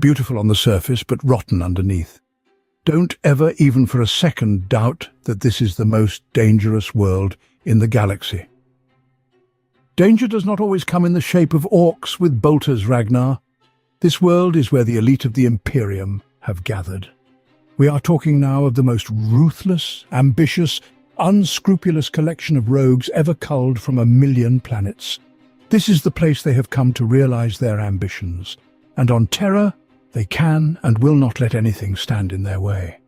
beautiful on the surface but rotten underneath. Don't ever, even for a second, doubt that this is the most dangerous world in the galaxy. Danger does not always come in the shape of orcs with bolters, Ragnar. This world is where the elite of the Imperium have gathered. We are talking now of the most ruthless, ambitious, unscrupulous collection of rogues ever culled from 1,000,000 planets. This is the place they have come to realize their ambitions, and on Terra, they can and will not let anything stand in their way.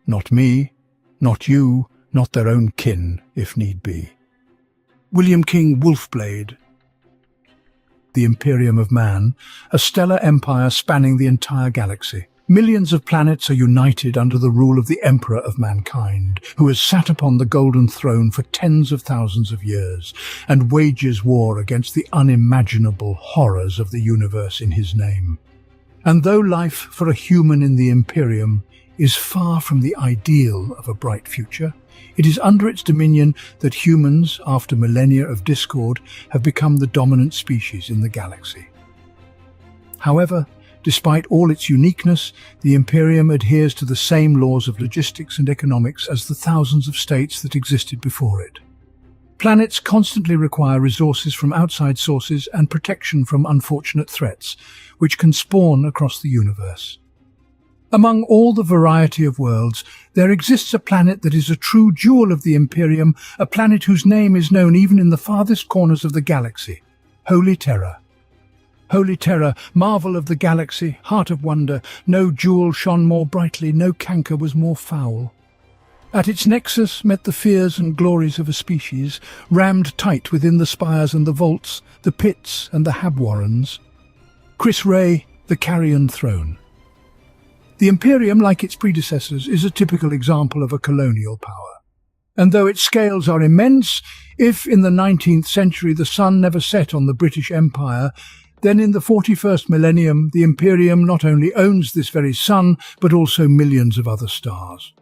Not me, not you, not their own kin, if need be. William King Wolfblade. The Imperium of Man, a stellar empire spanning the entire galaxy. Millions of planets are united under the rule of the Emperor of Mankind, who has sat upon the Golden Throne for tens of thousands of years and wages war against the unimaginable horrors of the universe in his name. And though life for a human in the Imperium is far from the ideal of a bright future, it is under its dominion that humans, after millennia of discord, have become the dominant species in the galaxy. However, despite all its uniqueness, the Imperium adheres to the same laws of logistics and economics as the thousands of states that existed before it. Planets constantly require resources from outside sources and protection from unfortunate threats, which can spawn across the universe. Among all the variety of worlds, there exists a planet that is a true jewel of the Imperium, a planet whose name is known even in the farthest corners of the galaxy, Holy Terra. Holy Terra, marvel of the galaxy, heart of wonder, no jewel shone more brightly, no canker was more foul. At its nexus met the fears and glories of a species, rammed tight within the spires and the vaults, the pits and the habwarrens. Chris Ray, the Carrion Throne. The Imperium, like its predecessors, is a typical example of a colonial power. And though its scales are immense, if in the 19th century the sun never set on the British Empire, then in the 41st millennium the Imperium not only owns this very sun, but also millions of other stars.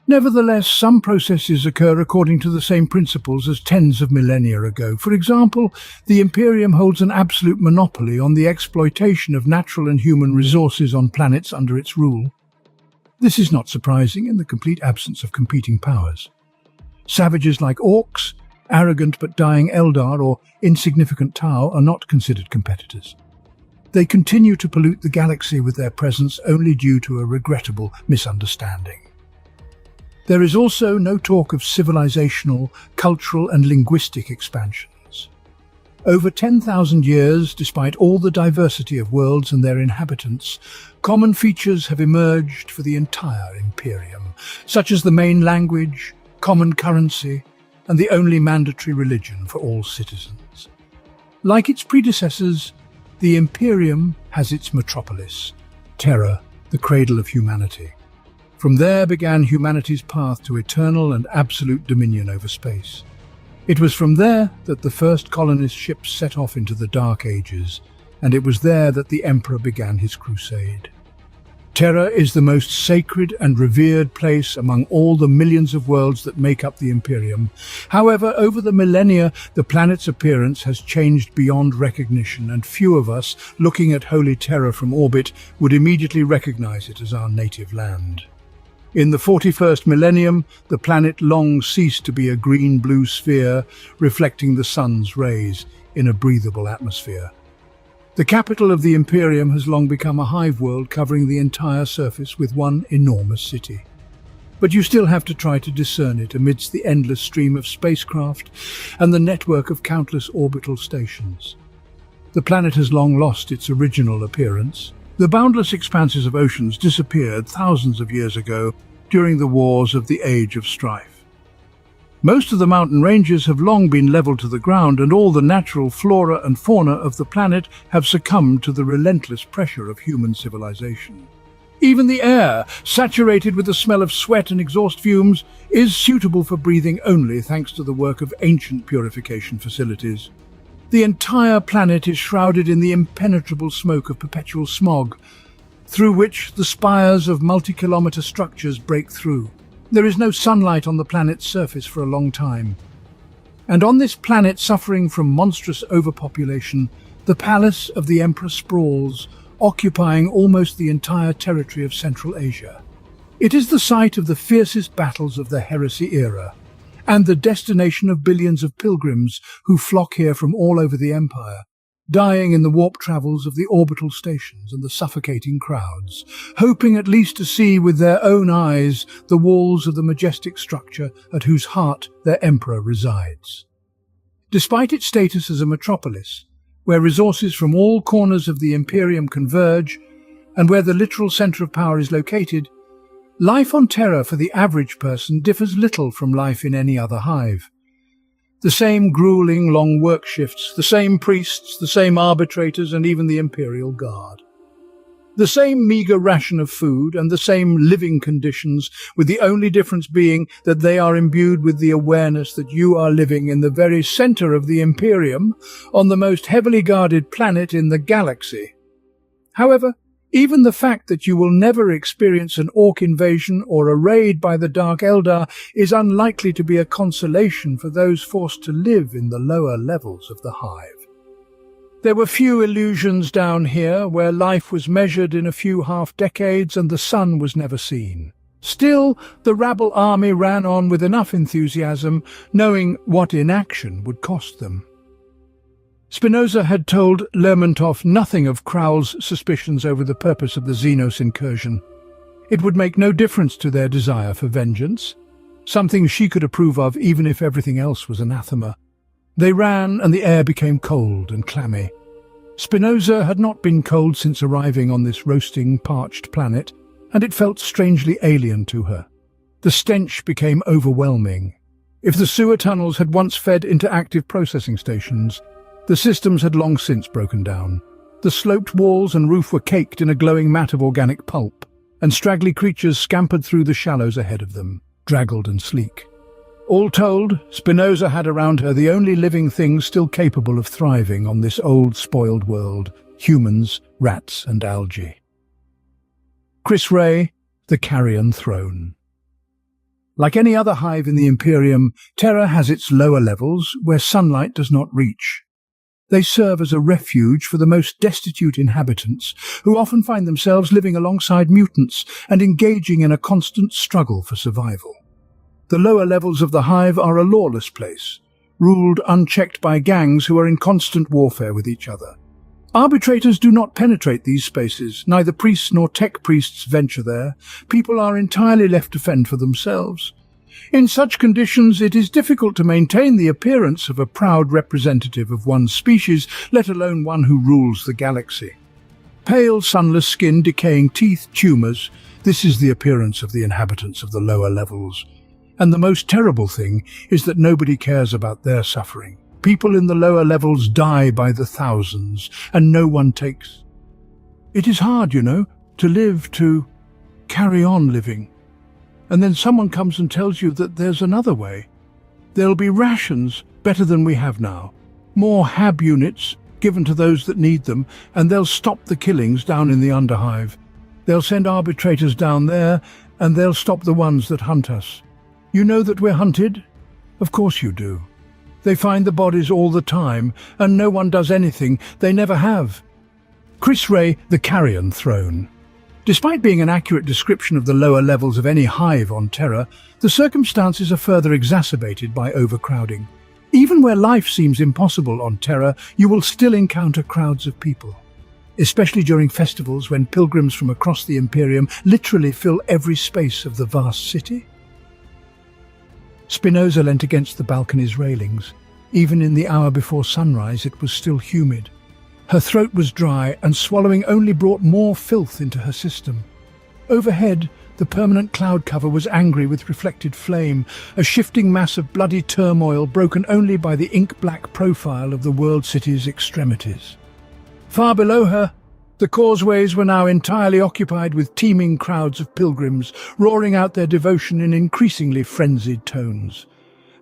Nevertheless, some processes occur according to the same principles as tens of millennia ago. For example, the Imperium holds an absolute monopoly on the exploitation of natural and human resources on planets under its rule. This is not surprising in the complete absence of competing powers. Savages like orcs, arrogant but dying Eldar, or insignificant Tau are not considered competitors. They continue to pollute the galaxy with their presence only due to a regrettable misunderstanding. There is also no talk of civilizational, cultural and linguistic expansions. Over 10,000 years, despite all the diversity of worlds and their inhabitants, common features have emerged for the entire Imperium, such as the main language, common currency, and the only mandatory religion for all citizens. Like its predecessors, the Imperium has its metropolis, Terra, the cradle of humanity. From there began humanity's path to eternal and absolute dominion over space. It was from there that the first colonist ships set off into the Dark Ages, and it was there that the Emperor began his crusade. Terra is the most sacred and revered place among all the millions of worlds that make up the Imperium. However, over the millennia, the planet's appearance has changed beyond recognition, and few of us, looking at Holy Terra from orbit, would immediately recognize it as our native land. In the 41st millennium, the planet long ceased to be a green-blue sphere, reflecting the sun's rays in a breathable atmosphere. The capital of the Imperium has long become a hive world covering the entire surface with one enormous city. But you still have to try to discern it amidst the endless stream of spacecraft and the network of countless orbital stations. The planet has long lost its original appearance. The boundless expanses of oceans disappeared thousands of years ago during the wars of the Age of Strife. Most of the mountain ranges have long been leveled to the ground, and all the natural flora and fauna of the planet have succumbed to the relentless pressure of human civilization. Even the air, saturated with the smell of sweat and exhaust fumes, is suitable for breathing only thanks to the work of ancient purification facilities. The entire planet is shrouded in the impenetrable smoke of perpetual smog, through which the spires of multi-kilometer structures break through. There is no sunlight on the planet's surface for a long time. And on this planet suffering from monstrous overpopulation, the palace of the Emperor sprawls, occupying almost the entire territory of Central Asia. It is the site of the fiercest battles of the heresy era, and the destination of billions of pilgrims who flock here from all over the Empire, dying in the warp travels of the orbital stations and the suffocating crowds, hoping at least to see with their own eyes the walls of the majestic structure at whose heart their emperor resides. Despite its status as a metropolis, where resources from all corners of the Imperium converge, and where the literal centre of power is located, life on Terra for the average person differs little from life in any other hive. The same grueling long work shifts, the same priests, the same arbitrators, and even the Imperial Guard. The same meagre ration of food and the same living conditions, with the only difference being that they are imbued with the awareness that you are living in the very centre of the Imperium, on the most heavily guarded planet in the galaxy. However, even the fact that you will never experience an orc invasion or a raid by the Dark Eldar is unlikely to be a consolation for those forced to live in the lower levels of the hive. There were few illusions down here, where life was measured in a few half-decades and the sun was never seen. Still, the rabble army ran on with enough enthusiasm, knowing what inaction would cost them. Spinoza had told Lermontov nothing of Crowl's suspicions over the purpose of the Xenos incursion. It would make no difference to their desire for vengeance, something she could approve of even if everything else was anathema. They ran, and the air became cold and clammy. Spinoza had not been cold since arriving on this roasting, parched planet, and it felt strangely alien to her. The stench became overwhelming. If the sewer tunnels had once fed into active processing stations, the systems had long since broken down. The sloped walls and roof were caked in a glowing mat of organic pulp, and straggly creatures scampered through the shallows ahead of them, draggled and sleek. All told, Spinoza had around her the only living things still capable of thriving on this old, spoiled world: humans, rats, and algae. Chris Ray, the Carrion Throne. Like any other hive in the Imperium, Terra has its lower levels where sunlight does not reach. They serve as a refuge for the most destitute inhabitants, who often find themselves living alongside mutants and engaging in a constant struggle for survival. The lower levels of the hive are a lawless place, ruled unchecked by gangs who are in constant warfare with each other. Arbitrators do not penetrate these spaces. Neither priests nor tech priests venture there. People are entirely left to fend for themselves. In such conditions, it is difficult to maintain the appearance of a proud representative of one's species, let alone one who rules the galaxy. Pale, sunless skin, decaying teeth, tumours — this is the appearance of the inhabitants of the lower levels. And the most terrible thing is that nobody cares about their suffering. People in the lower levels die by the thousands, and no one takes. It is hard, to live, to carry on living. And then someone comes and tells you that there's another way. There'll be rations, better than we have now. More HAB units, given to those that need them, and they'll stop the killings down in the Underhive. They'll send arbitrators down there, and they'll stop the ones that hunt us. You know that we're hunted? Of course you do. They find the bodies all the time, and no one does anything. They never have. Chris Ray, the Carrion Throne. Despite being an accurate description of the lower levels of any hive on Terra, the circumstances are further exacerbated by overcrowding. Even where life seems impossible on Terra, you will still encounter crowds of people, especially during festivals when pilgrims from across the Imperium literally fill every space of the vast city. Spinoza leant against the balcony's railings. Even in the hour before sunrise, it was still humid. Her throat was dry, and swallowing only brought more filth into her system. Overhead, the permanent cloud cover was angry with reflected flame, a shifting mass of bloody turmoil broken only by the ink-black profile of the world city's extremities. Far below her, the causeways were now entirely occupied with teeming crowds of pilgrims, roaring out their devotion in increasingly frenzied tones.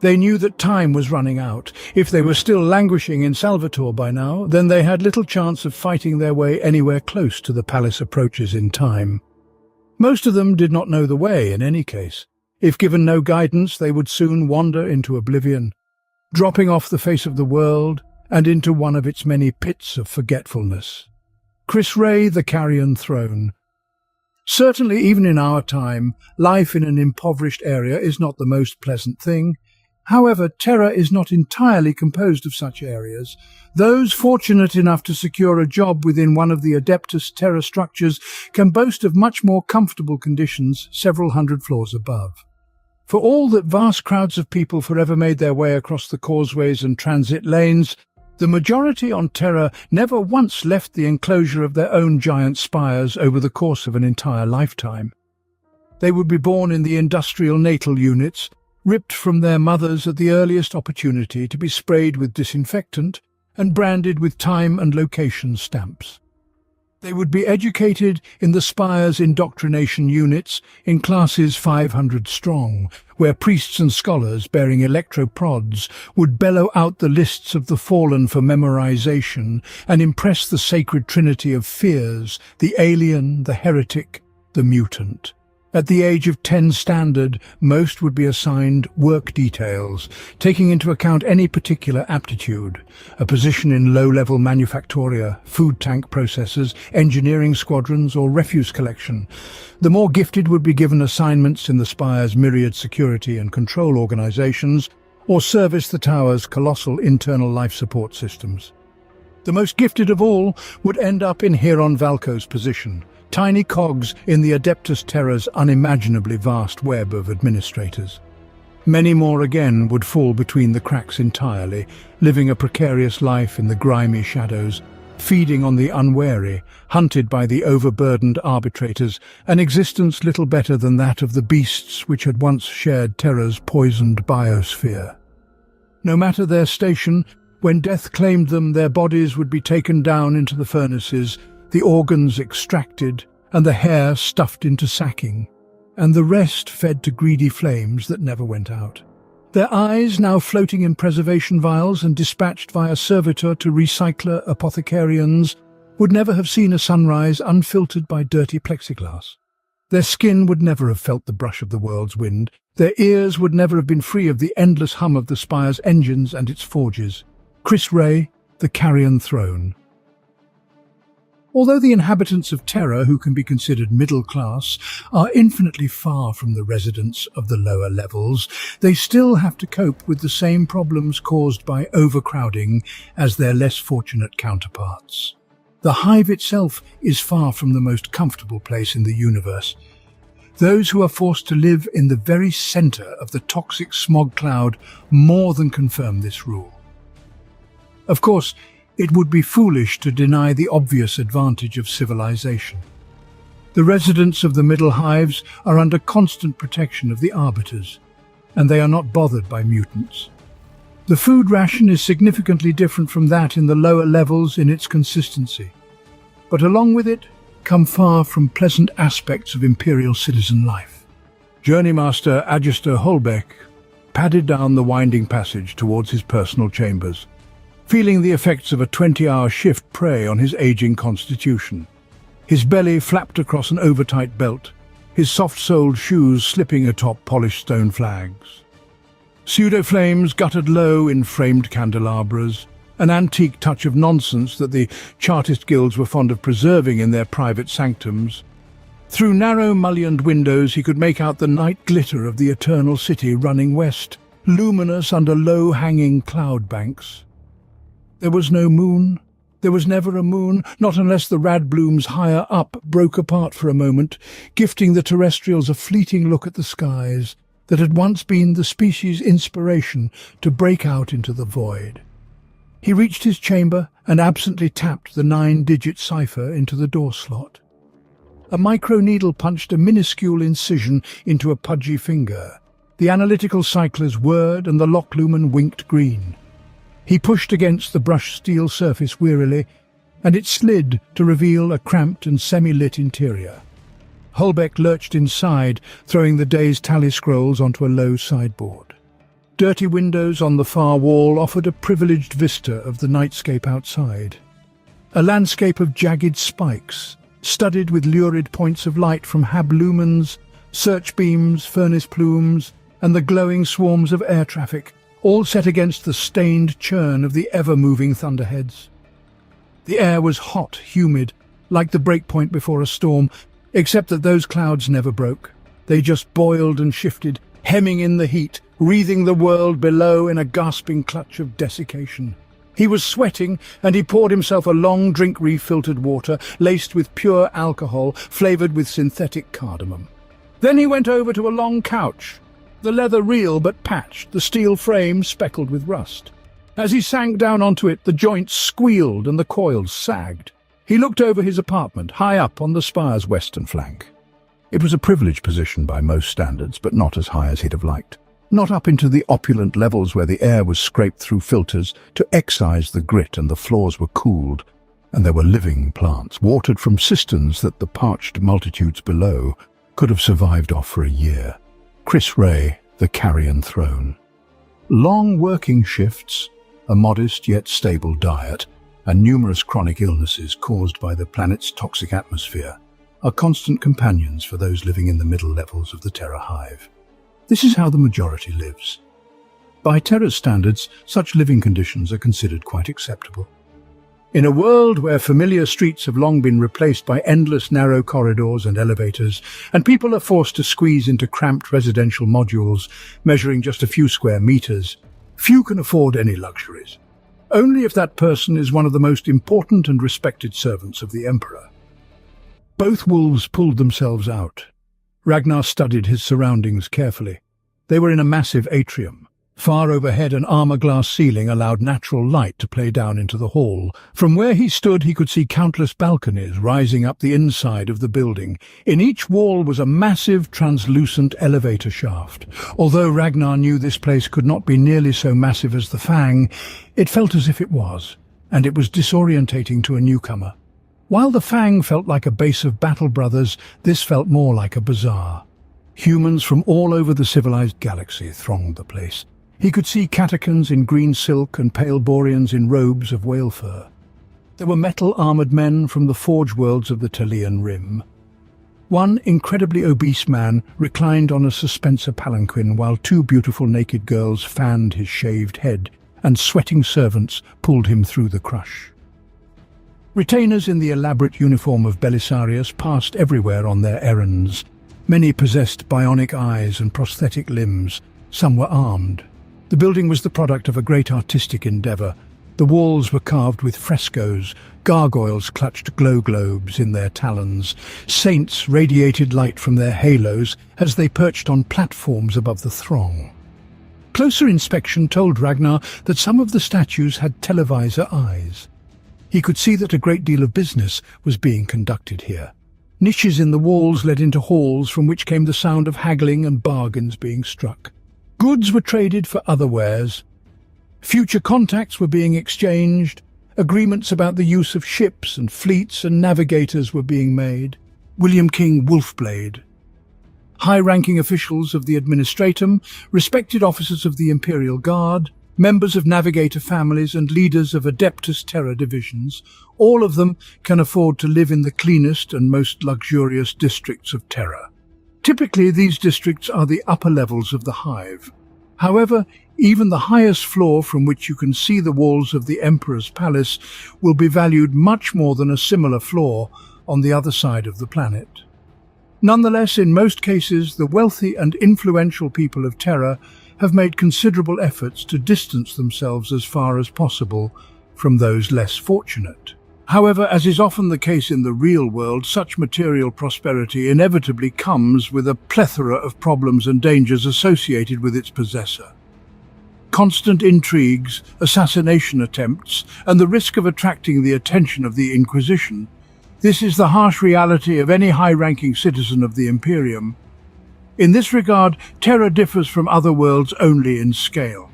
They knew that time was running out. If they were still languishing in Salvatore by now, then they had little chance of fighting their way anywhere close to the palace approaches in time. Most of them did not know the way in any case. If given no guidance, they would soon wander into oblivion, dropping off the face of the world and into one of its many pits of forgetfulness. Chris Ray, the Carrion Throne. Certainly, even in our time, life in an impoverished area is not the most pleasant thing. However, Terra is not entirely composed of such areas. Those fortunate enough to secure a job within one of the Adeptus Terra structures can boast of much more comfortable conditions several hundred floors above. For all that vast crowds of people forever made their way across the causeways and transit lanes, the majority on Terra never once left the enclosure of their own giant spires over the course of an entire lifetime. They would be born in the industrial natal units, ripped from their mothers at the earliest opportunity to be sprayed with disinfectant and branded with time and location stamps. They would be educated in the Spire's indoctrination units in classes 500 strong, where priests and scholars bearing electroprods would bellow out the lists of the fallen for memorization and impress the sacred trinity of fears, the alien, the heretic, the mutant. At the age of 10 standard, most would be assigned work details, taking into account any particular aptitude, a position in low-level manufactoria, food tank processors, engineering squadrons, or refuse collection. The more gifted would be given assignments in the Spire's myriad security and control organizations, or service the Tower's colossal internal life support systems. The most gifted of all would end up in Huron Valco's position, tiny cogs in the Adeptus Terra's unimaginably vast web of administrators. Many more again would fall between the cracks entirely, living a precarious life in the grimy shadows, feeding on the unwary, hunted by the overburdened arbitrators, an existence little better than that of the beasts which had once shared Terra's poisoned biosphere. No matter their station, when death claimed them, their bodies would be taken down into the furnaces, the organs extracted, and the hair stuffed into sacking, and the rest fed to greedy flames that never went out. Their eyes, now floating in preservation vials and dispatched via servitor to recycler apothecarians, would never have seen a sunrise unfiltered by dirty plexiglass. Their skin would never have felt the brush of the world's wind. Their ears would never have been free of the endless hum of the Spire's engines and its forges. Chris Ray, the Carrion Throne. Although the inhabitants of Terra, who can be considered middle class, are infinitely far from the residents of the lower levels, they still have to cope with the same problems caused by overcrowding as their less fortunate counterparts. The hive itself is far from the most comfortable place in the universe. Those who are forced to live in the very center of the toxic smog cloud more than confirm this rule. Of course, it would be foolish to deny the obvious advantage of civilization. The residents of the middle hives are under constant protection of the arbiters, and they are not bothered by mutants. The food ration is significantly different from that in the lower levels in its consistency, but along with it come far from pleasant aspects of Imperial citizen life. Journeymaster Adjuster Holbeck padded down the winding passage towards his personal chambers, feeling the effects of a 20-hour shift prey on his aging constitution. His belly flapped across an overtight belt, his soft-soled shoes slipping atop polished stone flags. Pseudo-flames guttered low in framed candelabras, an antique touch of nonsense that the Chartist guilds were fond of preserving in their private sanctums. Through narrow mullioned windows he could make out the night glitter of the Eternal City running west, luminous under low-hanging cloud banks. There was no moon. There was never a moon, not unless the rad blooms higher up broke apart for a moment, gifting the terrestrials a fleeting look at the skies that had once been the species' inspiration to break out into the void. He reached his chamber and absently tapped the 9-digit cipher into the door slot. A micro-needle punched a minuscule incision into a pudgy finger. The analytical cycler's whirred and the lock lumen winked green. He pushed against the brushed steel surface wearily, and it slid to reveal a cramped and semi-lit interior. Holbeck lurched inside, throwing the day's tally scrolls onto a low sideboard. Dirty windows on the far wall offered a privileged vista of the nightscape outside. A landscape of jagged spikes, studded with lurid points of light from hab lumens, search beams, furnace plumes, and the glowing swarms of air traffic, all set against the stained churn of the ever-moving thunderheads. The air was hot, humid, like the breakpoint before a storm, except that those clouds never broke. They just boiled and shifted, hemming in the heat, wreathing the world below in a gasping clutch of desiccation. He was sweating, and he poured himself a long drink refiltered water, laced with pure alcohol, flavoured with synthetic cardamom. Then he went over to a long couch, the leather real but patched, the steel frame speckled with rust. As he sank down onto it, the joints squealed and the coils sagged. He looked over his apartment, high up on the spire's western flank. It was a privileged position by most standards, but not as high as he'd have liked. Not up into the opulent levels where the air was scraped through filters to excise the grit and the floors were cooled, and there were living plants, watered from cisterns that the parched multitudes below could have survived off for a year. Chris Ray, the carrion throne. Long working shifts, a modest yet stable diet, and numerous chronic illnesses caused by the planet's toxic atmosphere are constant companions for those living in the middle levels of the Terra hive. This is how the majority lives. By Terra's standards, such living conditions are considered quite acceptable. In a world where familiar streets have long been replaced by endless narrow corridors and elevators, and people are forced to squeeze into cramped residential modules measuring just a few square meters, few can afford any luxuries. Only if that person is one of the most important and respected servants of the Emperor. Both wolves pulled themselves out. Ragnar studied his surroundings carefully. They were in a massive atrium. Far overhead, an armor-glass ceiling allowed natural light to play down into the hall. From where he stood, he could see countless balconies rising up the inside of the building. In each wall was a massive, translucent elevator shaft. Although Ragnar knew this place could not be nearly so massive as the Fang, it felt as if it was, and it was disorientating to a newcomer. While the Fang felt like a base of battle brothers, this felt more like a bazaar. Humans from all over the civilized galaxy thronged the place. He could see catechans in green silk and pale Boreans in robes of whale fur. There were metal-armored men from the forge worlds of the Talian Rim. One incredibly obese man reclined on a suspensor palanquin while two beautiful naked girls fanned his shaved head, and sweating servants pulled him through the crush. Retainers in the elaborate uniform of Belisarius passed everywhere on their errands. Many possessed bionic eyes and prosthetic limbs. Some were armed. The building was the product of a great artistic endeavour. The walls were carved with frescoes. Gargoyles clutched glow globes in their talons. Saints radiated light from their halos as they perched on platforms above the throng. Closer inspection told Ragnar that some of the statues had televisor eyes. He could see that a great deal of business was being conducted here. Niches in the walls led into halls from which came the sound of haggling and bargains being struck. Goods were traded for other wares. Future contacts were being exchanged. Agreements about the use of ships and fleets and navigators were being made. William King Wolfblade. High-ranking officials of the Administratum, respected officers of the Imperial Guard, members of navigator families and leaders of Adeptus Terra divisions, all of them can afford to live in the cleanest and most luxurious districts of Terra. Typically, these districts are the upper levels of the hive. However, even the highest floor from which you can see the walls of the Emperor's palace will be valued much more than a similar floor on the other side of the planet. Nonetheless, in most cases, the wealthy and influential people of Terra have made considerable efforts to distance themselves as far as possible from those less fortunate. However, as is often the case in the real world, such material prosperity inevitably comes with a plethora of problems and dangers associated with its possessor. Constant intrigues, assassination attempts, and the risk of attracting the attention of the Inquisition. This is the harsh reality of any high-ranking citizen of the Imperium. In this regard, Terra differs from other worlds only in scale.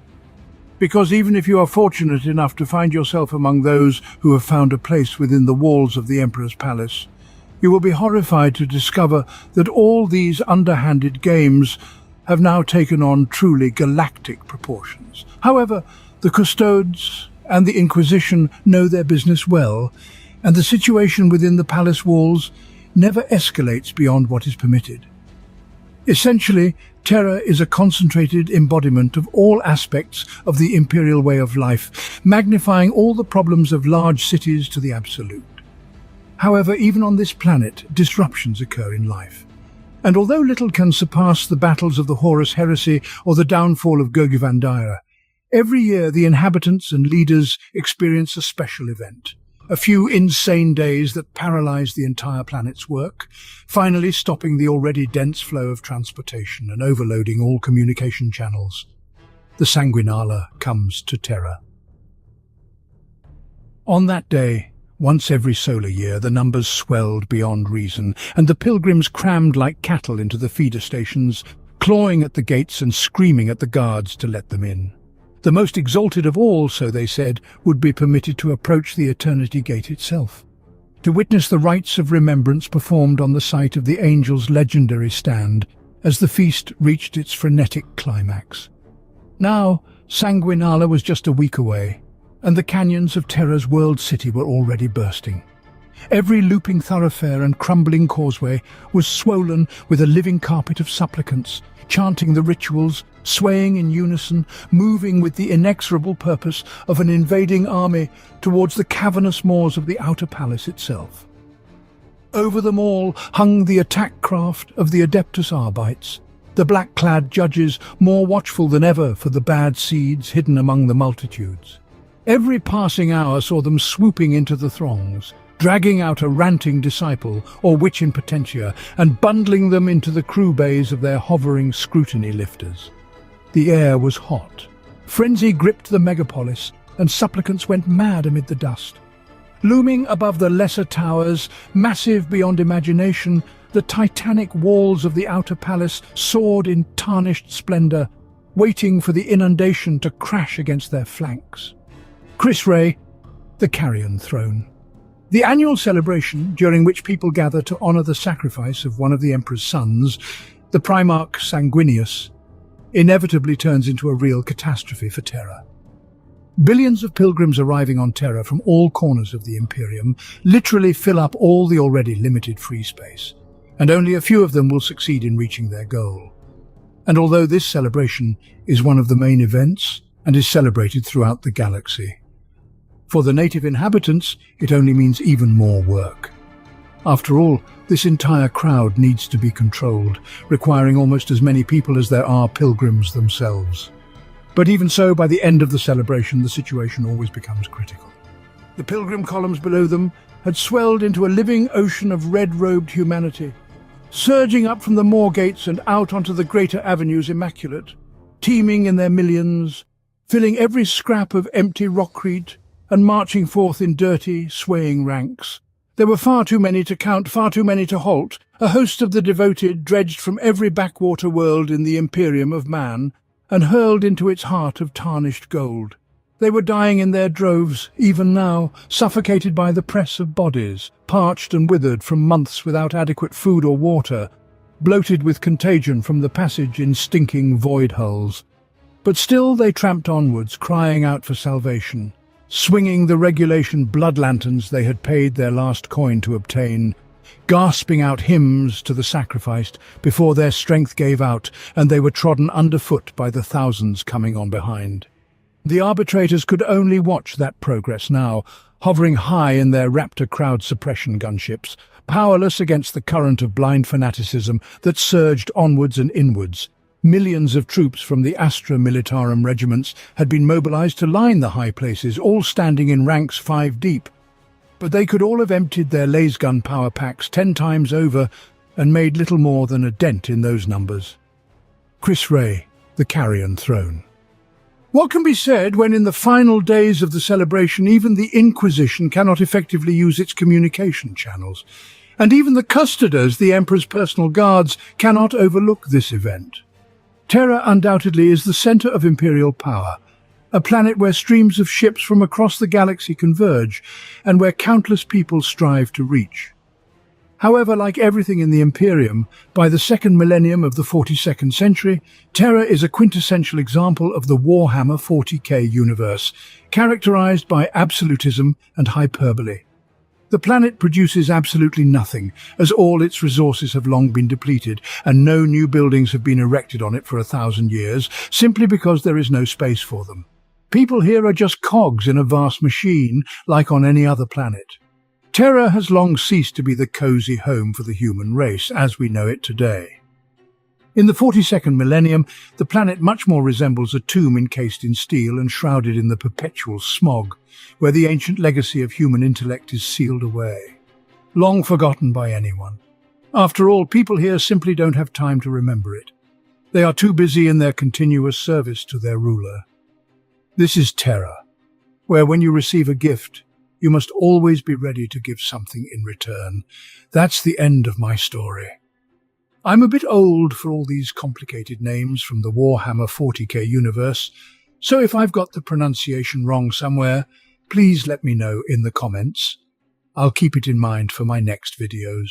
Because even if you are fortunate enough to find yourself among those who have found a place within the walls of the Emperor's palace, you will be horrified to discover that all these underhanded games have now taken on truly galactic proportions. However, the Custodes and the Inquisition know their business well, and the situation within the palace walls never escalates beyond what is permitted. Essentially, Terra is a concentrated embodiment of all aspects of the imperial way of life, magnifying all the problems of large cities to the absolute. However, even on this planet, disruptions occur in life. And although little can surpass the battles of the Horus Heresy or the downfall of Gurgivandira, every year the inhabitants and leaders experience a special event. A few insane days that paralyze the entire planet's work, finally stopping the already dense flow of transportation and overloading all communication channels. The Sanguinala comes to Terra. On that day, once every solar year, the numbers swelled beyond reason, and the pilgrims crammed like cattle into the feeder stations, clawing at the gates and screaming at the guards to let them in. The most exalted of all, so they said, would be permitted to approach the Eternity Gate itself, to witness the rites of remembrance performed on the site of the angel's legendary stand as the feast reached its frenetic climax. Now, Sanguinala was just a week away, and the canyons of Terra's world city were already bursting. Every looping thoroughfare and crumbling causeway was swollen with a living carpet of supplicants, chanting the rituals, swaying in unison, moving with the inexorable purpose of an invading army towards the cavernous maws of the outer palace itself. Over them all hung the attack craft of the Adeptus Arbites, the black-clad judges more watchful than ever for the bad seeds hidden among the multitudes. Every passing hour saw them swooping into the throngs, dragging out a ranting disciple or witch in potentia and bundling them into the crew bays of their hovering scrutiny lifters. The air was hot. Frenzy gripped the megapolis, and supplicants went mad amid the dust. Looming above the lesser towers, massive beyond imagination, the titanic walls of the outer palace soared in tarnished splendor, waiting for the inundation to crash against their flanks. Chris Ray, the Carrion Throne. The annual celebration, during which people gather to honor the sacrifice of one of the Emperor's sons, the Primarch Sanguinius, inevitably turns into a real catastrophe for Terra. Billions of pilgrims arriving on Terra from all corners of the Imperium literally fill up all the already limited free space, and only a few of them will succeed in reaching their goal. And although this celebration is one of the main events and is celebrated throughout the galaxy, for the native inhabitants, it only means even more work. After all, this entire crowd needs to be controlled, requiring almost as many people as there are pilgrims themselves. But even so, by the end of the celebration, the situation always becomes critical. The pilgrim columns below them had swelled into a living ocean of red-robed humanity, surging up from the moor gates and out onto the greater avenues immaculate, teeming in their millions, filling every scrap of empty rockcrete, and marching forth in dirty, swaying ranks. There were far too many to count, far too many to halt, a host of the devoted dredged from every backwater world in the Imperium of man, and hurled into its heart of tarnished gold. They were dying in their droves, even now, suffocated by the press of bodies, parched and withered from months without adequate food or water, bloated with contagion from the passage in stinking void hulls. But still they tramped onwards, crying out for salvation, swinging the regulation blood lanterns they had paid their last coin to obtain, gasping out hymns to the sacrificed before their strength gave out and they were trodden underfoot by the thousands coming on behind. The arbitrators could only watch that progress now, hovering high in their Raptor crowd suppression gunships, powerless against the current of blind fanaticism that surged onwards and inwards. Millions of troops from the Astra Militarum regiments had been mobilized to line the high places, all standing in ranks 5 deep. But they could all have emptied their lasgun power packs 10 times over and made little more than a dent in those numbers. Chris Ray, the Carrion Throne. What can be said when in the final days of the celebration even the Inquisition cannot effectively use its communication channels, and even the custodians, the Emperor's personal guards, cannot overlook this event? Terra undoubtedly is the center of imperial power, a planet where streams of ships from across the galaxy converge and where countless people strive to reach. However, like everything in the Imperium, by the second millennium of the 42nd century, Terra is a quintessential example of the Warhammer 40k universe, characterized by absolutism and hyperbole. The planet produces absolutely nothing, as all its resources have long been depleted, and no new buildings have been erected on it for 1,000 years, simply because there is no space for them. People here are just cogs in a vast machine, like on any other planet. Terra has long ceased to be the cosy home for the human race as we know it today. In the 42nd millennium, the planet much more resembles a tomb encased in steel and shrouded in the perpetual smog, where the ancient legacy of human intellect is sealed away, long forgotten by anyone. After all, people here simply don't have time to remember it. They are too busy in their continuous service to their ruler. This is Terra, where when you receive a gift, you must always be ready to give something in return. That's the end of my story. I'm a bit old for all these complicated names from the Warhammer 40k universe, so if I've got the pronunciation wrong somewhere, please let me know in the comments. I'll keep it in mind for my next videos.